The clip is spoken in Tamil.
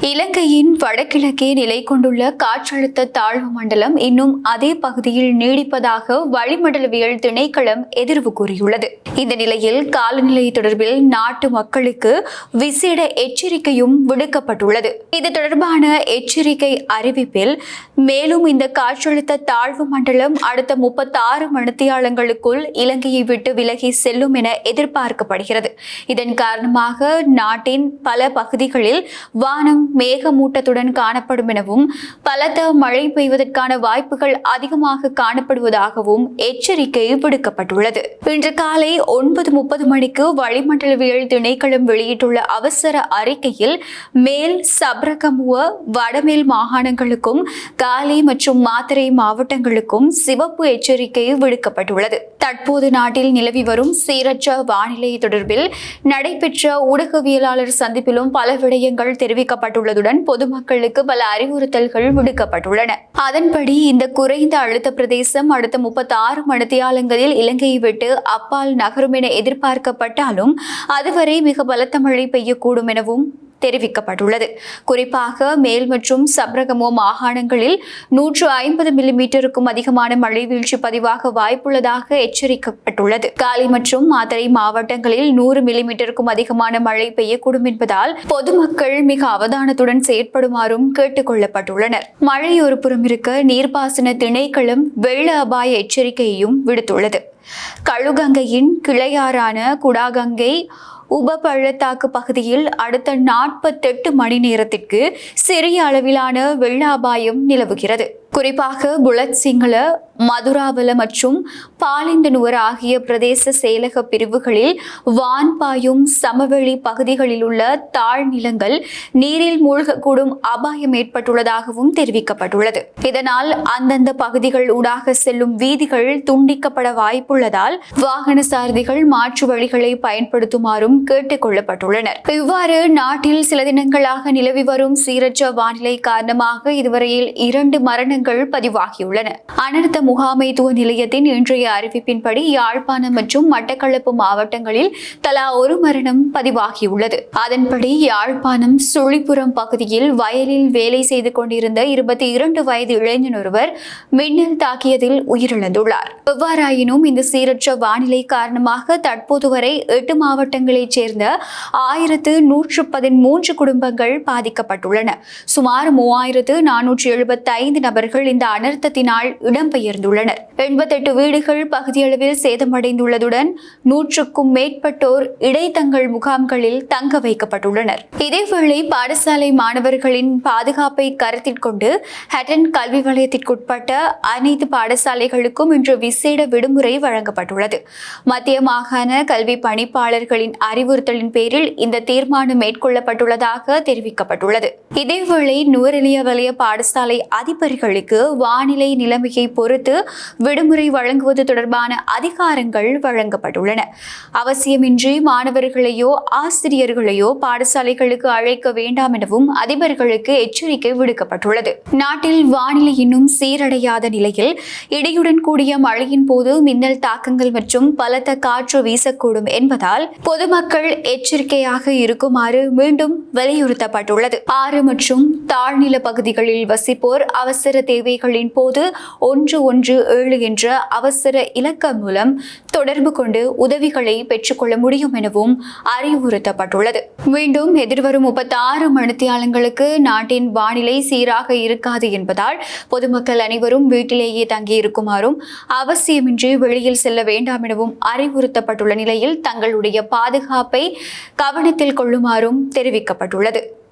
இலங்கையின் வடகிழக்கே நிலை கொண்டுள்ள காற்றழுத்த தாழ்வு மண்டலம் இன்னும் அதே பகுதியில் நீடிப்பதாக வளிமண்டலவியல் திணைக்களம் எதிர்வு கூறியுள்ளது. இந்த நிலையில் காலநிலை தொடர்பில் நாட்டு மக்களுக்கு விசேட எச்சரிக்கையும் விடுக்கப்பட்டுள்ளது. இது தொடர்பான எச்சரிக்கை அறிவிப்பில் மேலும் இந்த காற்றழுத்த தாழ்வு மண்டலம் அடுத்த 36 மணித்தியாலங்களுக்குள் இலங்கையை விட்டு விலகி செல்லும் என எதிர்பார்க்கப்படுகிறது. இதன் காரணமாக நாட்டின் பல பகுதிகளில் வானம் மேகமூட்டத்துடன் காணப்படும் எனவும் பலத்த மழை பெய்வதற்கான வாய்ப்புகள் அதிகமாக காணப்படுவதாகவும் எச்சரிக்கை விடுக்கப்பட்டுள்ளது. இன்று காலை 9:30 மணிக்கு வளிமண்டலவியல் திணைக்களம் வெளியிட்டுள்ள அவசர அறிக்கையில் மேல் சப்ரகமுவ வடமேல் மாகாணங்களுக்கும் காலி மற்றும் மாத்தறை மாவட்டங்களுக்கும் சிவப்பு எச்சரிக்கை விடுக்கப்பட்டுள்ளது. தற்போது நாட்டில் நிலவி வரும் சீரற்ற வானிலை தொடர்பில் நடைபெற்ற ஊடகவியலாளர் சந்திப்பிலும் பல விடயங்கள் தெரிவிக்கப்பட்டுள்ளதுடன் பொதுமக்களுக்கு பல அறிவுறுத்தல்கள் விடுக்கப்பட்டுள்ளன. அதன்படி இந்த குறைந்த அழுத்த பிரதேசம் அடுத்த 36 மணித்தியாலங்களில் இலங்கையை விட்டு அப்பால் நகரும் என எதிர்பார்க்கப்பட்டாலும் அதுவரை மிக பலத்த மழை பெய்யக்கூடும் எனவும் தெரிவிக்கப்பட்டுள்ளது. குறிப்பாக மேல் மற்றும் சப்ரகமோ மாகாணங்களில் 150 மில்லிமீட்டருக்கும் அதிகமான மழை வீழ்ச்சி பதிவாக வாய்ப்புள்ளதாக எச்சரிக்கப்பட்டுள்ளது. காலி மற்றும் மாத்தறை மாவட்டங்களில் 100 மில்லிமீட்டருக்கும் அதிகமான மழை பெய்யக்கூடும் என்பதால் பொதுமக்கள் மிக அவதானத்துடன் செயற்படுமாறும் கேட்டுக் கொள்ளப்பட்டுள்ளனர். மழை ஒரு புறம் இருக்க நீர்ப்பாசன திணைக்களம் வெள்ள அபாய எச்சரிக்கையையும் விடுத்துள்ளது. கழுகங்கையின் கிளையாறான குடாகங்கை உப பள்ளத்தாக்கு பகுதியில் அடுத்த 48 மணி நேரத்திற்கு சிறிய அளவிலான வெள்ள அபாயம் நிலவுகிறது. குறிப்பாக புலத் சிங்கள, மதுராவல மற்றும் பாலிந்தனுவர் ஆகிய பிரதேச செயலக பிரிவுகளில் வான் பாயும் சமவெளி பகுதிகளில் உள்ள தாழ்நிலங்கள் நீரில் மூழ்கக்கூடும் அபாயம் ஏற்பட்டுள்ளதாகவும் தெரிவிக்கப்பட்டுள்ளது. இதனால் அந்தந்த பகுதிகள் ஊடாக செல்லும் வீதிகள் துண்டிக்கப்பட வாய்ப்புள்ளதால் வாகன சாரதிகள் மாற்று வழிகளை பயன்படுத்துமாறும் கேட்டுக் கொள்ளப்பட்டுள்ளனர். இவ்வாறு நாட்டில் சில தினங்களாக நிலவி வரும் சீரற்ற வானிலை காரணமாக இதுவரையில் 2 மரணங்கள் பதிவாகியுள்ளன. அனர்த்த முகாமைத்துவ நிலையத்தின் இன்றைய அறிவிப்பின்படி யாழ்ப்பாணம் மற்றும் மட்டக்களப்பு மாவட்டங்களில் தலா 1 மரணம் பதிவாகியுள்ளது. அதன்படி யாழ்ப்பாணம் சுழிபுரம் பகுதியில் வயலில் வேலை செய்து கொண்டிருந்த 22 வயது இளைஞர் ஒருவர் மின்னல் தாக்கியதில் உயிரிழந்துள்ளார். எவ்வாறாயினும் இந்த சீரற்ற வானிலை காரணமாக தற்போது வரை 8 மாவட்டங்களைச் சேர்ந்த 1113 குடும்பங்கள் பாதிக்கப்பட்டுள்ளன. சுமார் 3475 நபர்கள் இந்த அனர்த்தத்தினால் இடம்பெயர்ந்துள்ளனர். 88 வீடுகள் பகுதியளவில் சேதமடைந்துள்ளதுடன் 100க்கும் மேற்பட்டோர் இடைத்தங்கள் முகாம்களில் தங்க வைக்கப்பட்டுள்ளனர். இதேவேளை பாடசாலை மாணவர்களின் பாதுகாப்பை கருத்தில் கொண்டு ஹட்டன் கல்வி வலயத்திற்குட்பட்ட அனைத்து பாடசாலைகளுக்கும் இன்று விசேட விடுமுறை வழங்கப்பட்டுள்ளது. மத்திய மாகாண கல்வி பணிப்பாளர்களின் அறிவுறுத்தலின் பேரில் இந்த தீர்மானம் மேற்கொள்ளப்பட்டுள்ளதாக தெரிவிக்கப்பட்டுள்ளது. இதேவேளை நுவரெலியா வலய பாடசாலை அதிபர்களுக்கு வானிலை நிலைமையை பொறுத்து விடுமுறை வழங்குவது தொடர்பான அதிகாரங்கள் வழங்கப்பட்டுள்ளன. அவசியமின்றி மாணவர்களையோ ஆசிரியர்களையோ பாடசாலைகளுக்கு அழைக்க வேண்டாம் எனவும் அதிபர்களுக்கு எச்சரிக்கை விடுக்கப்பட்டுள்ளது. நாட்டில் வானிலை இன்னும் சீரடையாத நிலையில் இடியுடன் கூடிய மழையின் போது மின்னல் தாக்கங்கள் மற்றும் பலத்த காற்று வீசக்கூடும் என்பதால் பொதுமக்கள் எச்சரிக்கையாக இருக்குமாறு மீண்டும் வலியுறுத்தப்பட்டுள்ளது. ஆறு மற்றும் தாழ்நில பகுதிகளில் வசிப்போர் அவசர தேவைகளின் போது 117 என்ற அவசர இலக்கம் மூலம் தொடர்பு கொண்டு உதவிகளை பெற்றுக்கொள்ள முடியும் எனவும் அறிவுறுத்தப்பட்டுள்ளது. மீண்டும் எதிர்வரும் 36 மணித்தியாலங்களுக்கு நாட்டின் வானிலை சீராக இருக்காது என்பதால் பொதுமக்கள் அனைவரும் வீட்டிலேயே தங்கியிருக்குமாறும் அவசியமின்றி வெளியில் செல்ல வேண்டாம் எனவும் அறிவுறுத்தப்பட்டுள்ள நிலையில் தங்களுடைய பாதுகாப்பை கவனத்தில் கொள்ளுமாறும் தெரிவிக்கப்பட்டுள்ளது.